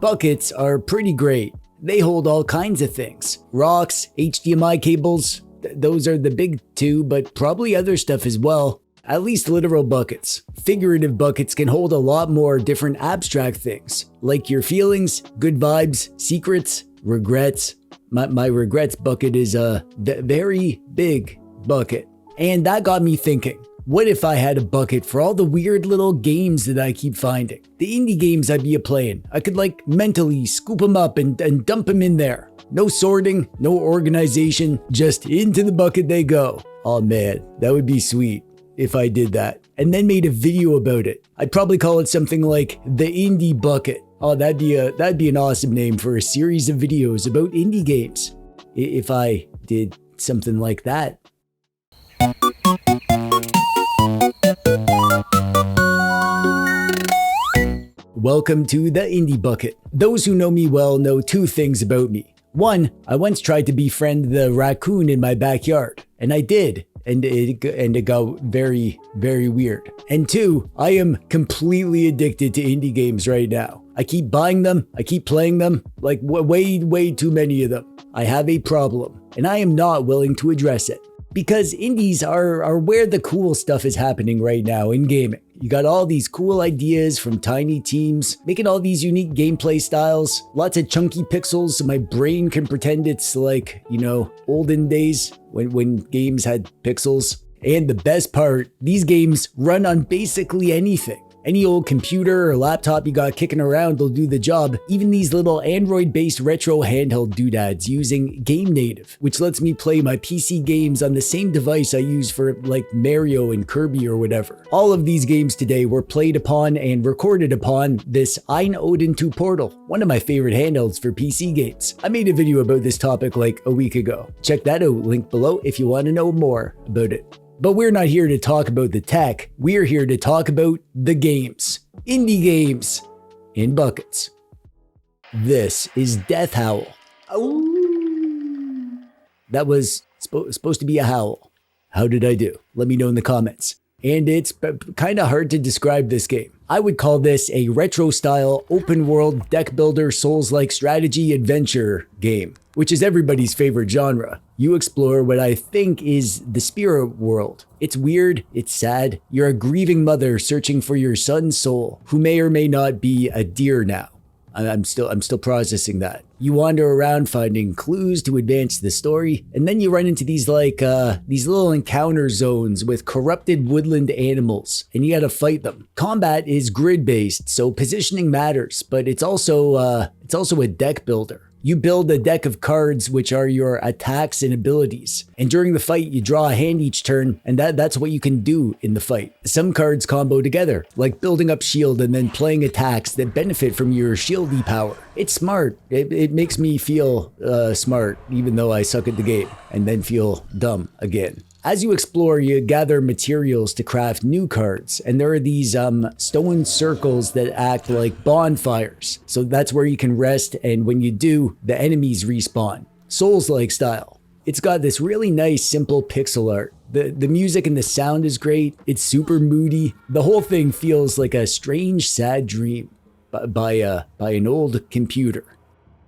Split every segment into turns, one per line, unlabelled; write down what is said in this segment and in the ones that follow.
Buckets are pretty great. They hold all kinds of things. Rocks, HDMI cables, those are the big two, but probably other stuff as well. At least literal buckets. Figurative buckets can hold a lot more different abstract things, like your feelings, good vibes, secrets, regrets. My regrets bucket is a very big bucket. And that got me thinking, what if I had a bucket for all the weird little games that I keep finding? The indie games I'd be a-playing. I could like mentally scoop them up and dump them in there. No sorting, no organization, just into the bucket they go. Oh man, that would be sweet if I did that. And then made a video about it. I'd probably call it something like the Indie Bucket. Oh, that'd be an awesome name for a series of videos about indie games. If I did something like that. Welcome to the Indie Bucket. Those who know me well know two things about me. One, I once tried to befriend the raccoon in my backyard, and I did. And it got very, very weird. And two, I am completely addicted to indie games right now. I keep buying them, I keep playing them, like way too many of them. I have a problem, and I am not willing to address it. Because indies are where the cool stuff is happening right now in gaming. You got all these cool ideas from tiny teams, making all these unique gameplay styles, lots of chunky pixels so my brain can pretend it's like, olden days when games had pixels. And the best part, these games run on basically anything. Any old computer or laptop you got kicking around will do the job. Even these little Android-based retro handheld doodads using Game Native, which lets me play my PC games on the same device I use for like Mario and Kirby or whatever. All of these games today were played upon and recorded upon this ODIN 2 portal, one of my favorite handhelds for PC games. I made a video about this topic like a week ago. Check that out, link below if you want to know more about it. But we're not here to talk about the tech, we're here to talk about the games. Indie games in buckets. This is Death Howl. Oh. That was supposed to be a howl. How did I do? Let me know in the comments. And it's kind of hard to describe this game. I would call this a retro-style, open-world, deck-builder, Souls-like strategy adventure game, which is everybody's favorite genre. You explore what I think is the spirit world. It's weird, it's sad. You're a grieving mother searching for your son's soul, who may or may not be a deer now. I'm still processing that. You wander around finding clues to advance the story, and then you run into these little encounter zones with corrupted woodland animals, and you gotta fight them. Combat is grid-based, so positioning matters, but it's also a deck builder. You build a deck of cards which are your attacks and abilities. And during the fight, you draw a hand each turn, and that's what you can do in the fight. Some cards combo together, like building up shield and then playing attacks that benefit from your shieldy power. It's smart. It makes me feel smart, even though I suck at the game, and then feel dumb again. As you explore, you gather materials to craft new cards, and there are these stone circles that act like bonfires. So that's where you can rest, and when you do, the enemies respawn. Souls-like style. It's got this really nice, simple pixel art. The music and the sound is great. It's super moody. The whole thing feels like a strange, sad dream by an old computer.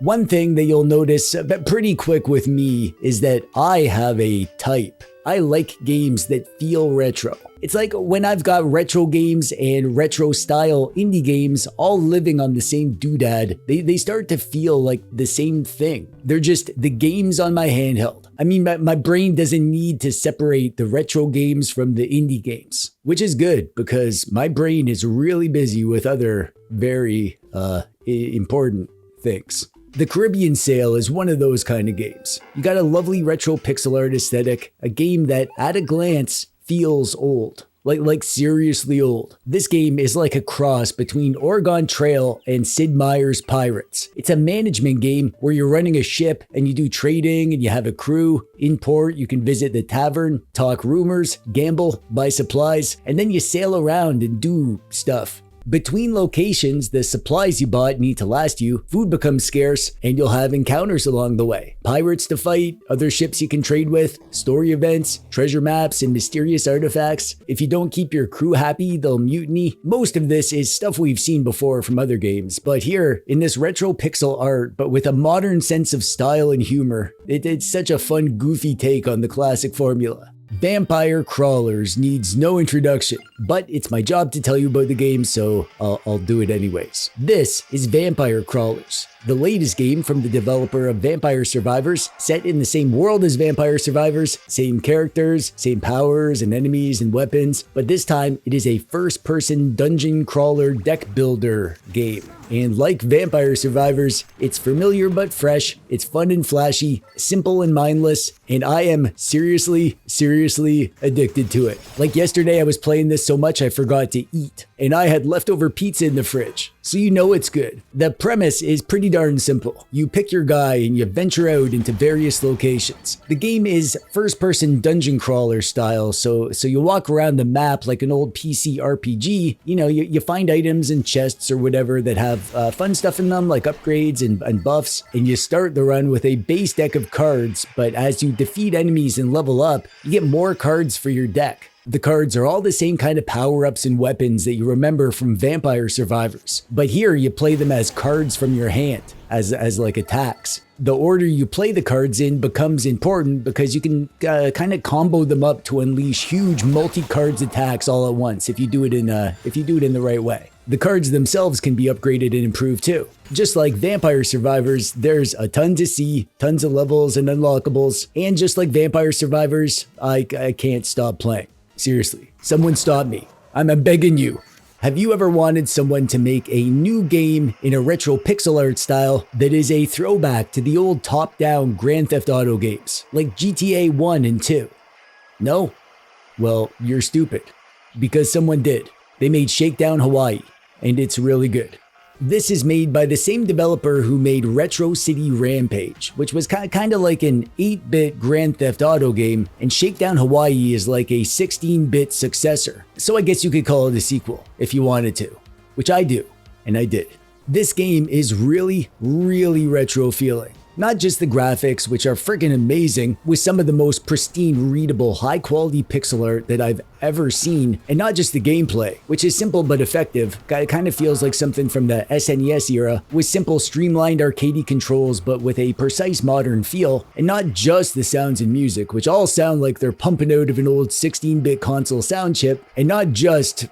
One thing that you'll notice pretty quick with me is that I have a type. I like games that feel retro. It's like when I've got retro games and retro style indie games all living on the same doodad, they start to feel like the same thing. They're just the games on my handheld. I mean, my brain doesn't need to separate the retro games from the indie games, which is good because my brain is really busy with other very important things. The Caribbean Sail is one of those kind of games. You got a lovely retro pixel art aesthetic, a game that at a glance feels old, like seriously old. This game is like a cross between Oregon Trail and Sid Meier's Pirates. It's a management game where you're running a ship and you do trading and you have a crew. In port, you can visit the tavern, talk rumors, gamble, buy supplies, and then you sail around and do stuff. Between locations, the supplies you bought need to last you, food becomes scarce, and you'll have encounters along the way. Pirates to fight, other ships you can trade with, story events, treasure maps, and mysterious artifacts. If you don't keep your crew happy, they'll mutiny. Most of this is stuff we've seen before from other games, but here, in this retro pixel art, but with a modern sense of style and humor, it's such a fun, goofy take on the classic formula. Vampire Crawlers needs no introduction, but it's my job to tell you about the game, so I'll do it anyways. This is Vampire Crawlers, the latest game from the developer of Vampire Survivors, set in the same world as Vampire Survivors, same characters, same powers and enemies and weapons, but this time it is a first-person dungeon crawler deck builder game. And like Vampire Survivors, it's familiar but fresh, it's fun and flashy, simple and mindless, and I am seriously addicted to it. Like yesterday I was playing this so much I forgot to eat, and I had leftover pizza in the fridge, so you know it's good. The premise is pretty darn simple. You pick your guy and you venture out into various locations. The game is first-person dungeon crawler style, so you walk around the map like an old PC RPG. You know, you find items and chests or whatever that have fun stuff in them, like upgrades and buffs, and you start the run with a base deck of cards, but as you defeat enemies and level up, you get more cards for your deck. The cards are all the same kind of power-ups and weapons that you remember from Vampire Survivors, but here you play them as cards from your hand, as like attacks. The order you play the cards in becomes important because you can kind of combo them up to unleash huge multi-cards attacks all at once if you do it in the right way. The cards themselves can be upgraded and improved too. Just like Vampire Survivors, there's a ton to see, tons of levels and unlockables, and just like Vampire Survivors, I can't stop playing. Seriously, someone stop me. I'm begging you. Have you ever wanted someone to make a new game in a retro pixel art style that is a throwback to the old top-down Grand Theft Auto games, like GTA 1 and 2? No? Well, you're stupid. Because someone did. They made Shakedown Hawaii, and it's really good. This is made by the same developer who made Retro City Rampage, which was kind of like an 8-bit Grand Theft Auto game, and Shakedown Hawaii is like a 16-bit successor. So I guess you could call it a sequel, if you wanted to. Which I do, and I did. This game is really retro feeling. Not just the graphics, which are freaking amazing, with some of the most pristine, readable, high-quality pixel art that I've ever seen, and not just the gameplay, which is simple but effective. It kind of feels like something from the SNES era, with simple, streamlined arcadey controls, but with a precise modern feel, and not just the sounds and music, which all sound like they're pumping out of an old 16-bit console sound chip, and not just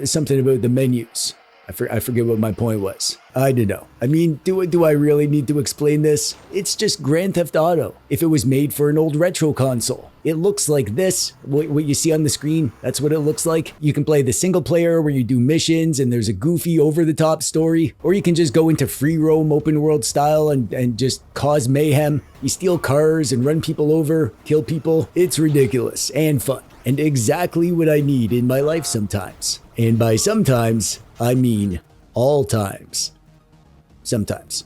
something about the menus. I forget what my point was. I don't know. I mean, do I really need to explain this? It's just Grand Theft Auto. If it was made for an old retro console, it looks like this. What you see on the screen, that's what it looks like. You can play the single player where you do missions and there's a goofy over-the-top story, or you can just go into free roam open world style and just cause mayhem. You steal cars and run people over, kill people. It's ridiculous and fun, and exactly what I need in my life sometimes. And by sometimes, I mean all times. Sometimes.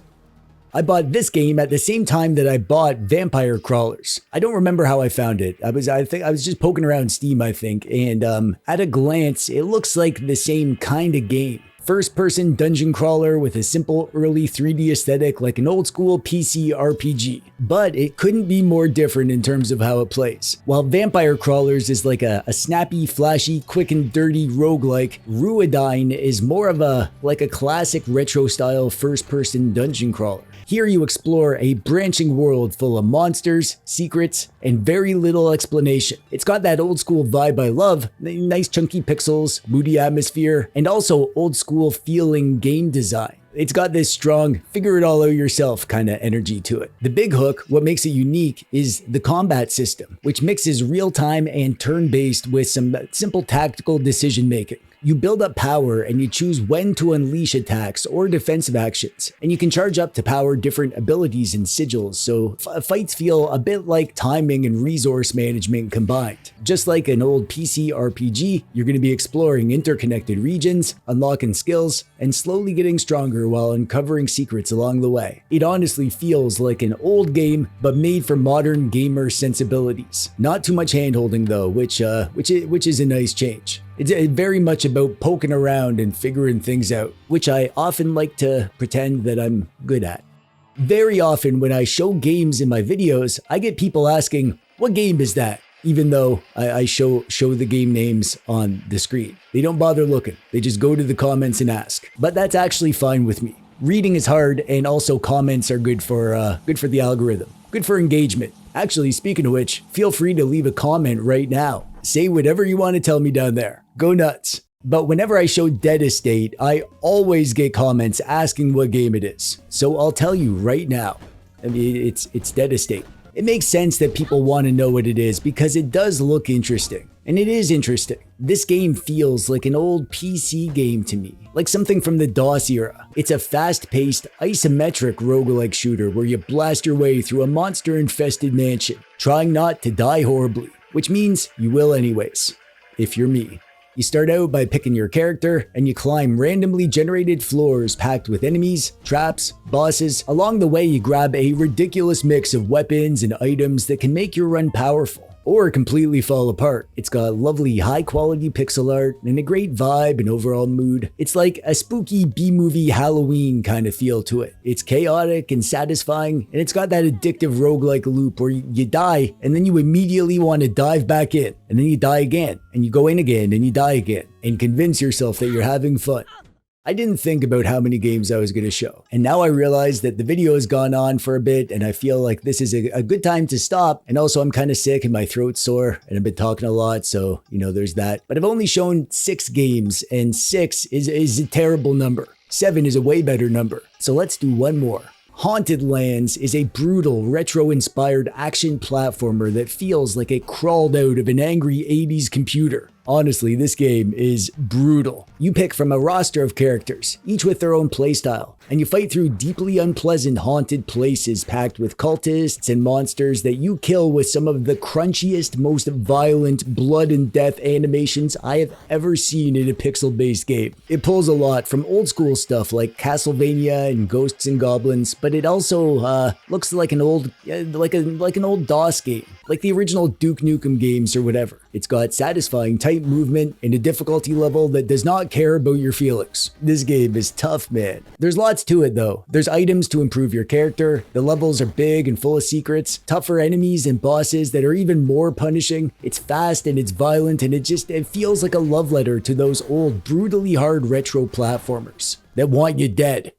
I bought this game at the same time that I bought Vampire Crawlers. I don't remember how I found it. I was just poking around Steam, I think, and at a glance, it looks like the same kind of game. First-person dungeon crawler with a simple early 3D aesthetic like an old-school PC RPG. But it couldn't be more different in terms of how it plays. While Vampire Crawlers is like a snappy, flashy, quick and dirty roguelike, Ruadine is more of a classic retro-style first-person dungeon crawler. Here you explore a branching world full of monsters, secrets, and very little explanation. It's got that old school vibe I love, nice chunky pixels, moody atmosphere, and also old school feeling game design. It's got this strong, figure it all out yourself kind of energy to it. The big hook, what makes it unique, is the combat system, which mixes real-time and turn-based with some simple tactical decision making. You build up power and you choose when to unleash attacks or defensive actions, and you can charge up to power different abilities and sigils, so fights feel a bit like timing and resource management combined. Just like an old PC RPG, you're going to be exploring interconnected regions, unlocking skills, and slowly getting stronger while uncovering secrets along the way. It honestly feels like an old game, but made for modern gamer sensibilities. Not too much hand-holding though, which is a nice change. It's very much about poking around and figuring things out, which I often like to pretend that I'm good at. Very often when I show games in my videos, I get people asking, what game is that? Even though I show the game names on the screen. They don't bother looking. They just go to the comments and ask. But that's actually fine with me. Reading is hard, and also comments are good for the algorithm. Good for engagement. Actually, speaking of which, feel free to leave a comment right now. Say whatever you want to tell me down there. Go nuts. But whenever I show Dead Estate, I always get comments asking what game it is. So I'll tell you right now. I mean, it's Dead Estate. It makes sense that people want to know what it is because it does look interesting. And it is interesting. This game feels like an old PC game to me, like something from the DOS era. It's a fast-paced, isometric roguelike shooter where you blast your way through a monster-infested mansion, trying not to die horribly, which means you will anyways, if you're me. You start out by picking your character, and you climb randomly generated floors packed with enemies, traps, bosses. Along the way, you grab a ridiculous mix of weapons and items that can make your run powerful, or completely fall apart. It's got lovely high-quality pixel art and a great vibe and overall mood. It's like a spooky B-movie Halloween kind of feel to it. It's chaotic and satisfying, and it's got that addictive roguelike loop where you die, and then you immediately want to dive back in, and then you die again, and you go in again, and you die again, and convince yourself that you're having fun. I didn't think about how many games I was going to show, and now I realize that the video has gone on for a bit, and I feel like this is a good time to stop. And also, I'm kind of sick and my throat's sore, and I've been talking a lot, so there's that. But I've only shown 6 games, and 6 is a terrible number. 7 is a way better number. So let's do one more. Haunted Lands is a brutal, retro-inspired action platformer that feels like it crawled out of an angry 80s computer. Honestly, this game is brutal. You pick from a roster of characters, each with their own playstyle, and you fight through deeply unpleasant haunted places packed with cultists and monsters that you kill with some of the crunchiest, most violent blood and death animations I have ever seen in a pixel-based game. It pulls a lot from old school stuff like Castlevania and Ghosts and Goblins, but it also looks like an old DOS game, like the original Duke Nukem games or whatever. It's got satisfying tight movement and a difficulty level that does not care about your feelings. This game is tough, man. There's lots to it though. There's items to improve your character, the levels are big and full of secrets, tougher enemies and bosses that are even more punishing. It's fast and it's violent, and it feels like a love letter to those old brutally hard retro platformers that want you dead.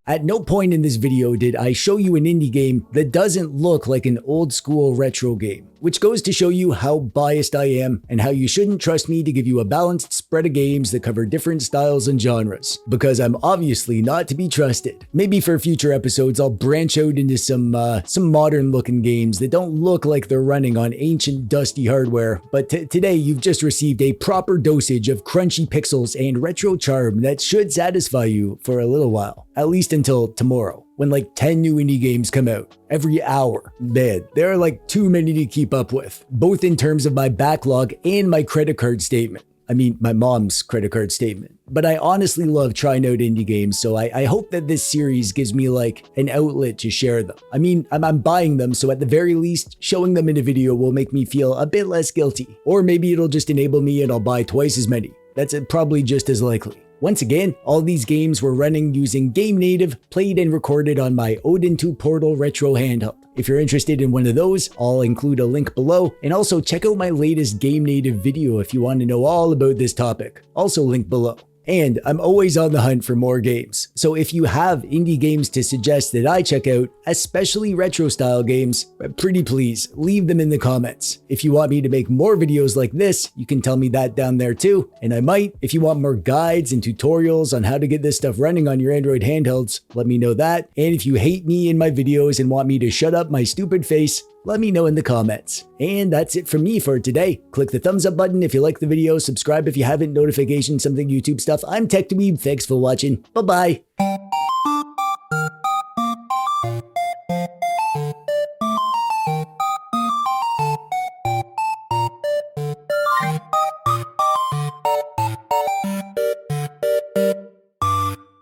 At no point in this video did I show you an indie game that doesn't look like an old school retro game, which goes to show you how biased I am and how you shouldn't trust me to give you a balanced spread of games that cover different styles and genres, because I'm obviously not to be trusted. Maybe for future episodes I'll branch out into some modern looking games that don't look like they're running on ancient dusty hardware, but today you've just received a proper dosage of crunchy pixels and retro charm that should satisfy you for a little while, at least until tomorrow, when like 10 new indie games come out every hour. Man, there are like too many to keep up with, both in terms of my backlog and my credit card statement. I mean, my mom's credit card statement. But I honestly love trying out indie games, so I hope that this series gives me like an outlet to share them. I mean, I'm buying them, so at the very least, showing them in a video will make me feel a bit less guilty. Or maybe it'll just enable me and I'll buy twice as many. That's probably just as likely. Once again, all these games were running using Game Native, played and recorded on my ODIN 2 Portal Retro handheld. If you're interested in one of those, I'll include a link below, and also check out my latest Game Native video if you want to know all about this topic. Also linked below. And I'm always on the hunt for more games, so if you have indie games to suggest that I check out, especially retro style games, pretty please leave them in the comments. If you want me to make more videos like this, you can tell me that down there too, and I might. If you want more guides and tutorials on how to get this stuff running on your Android handhelds, let me know that. And if you hate me in my videos and want me to shut up my stupid face, let me know in the comments. And that's it from me for today. Click the thumbs up button if you like the video, subscribe if you haven't, notifications, something YouTube stuff. I'm TechDweeb, thanks for watching, bye bye.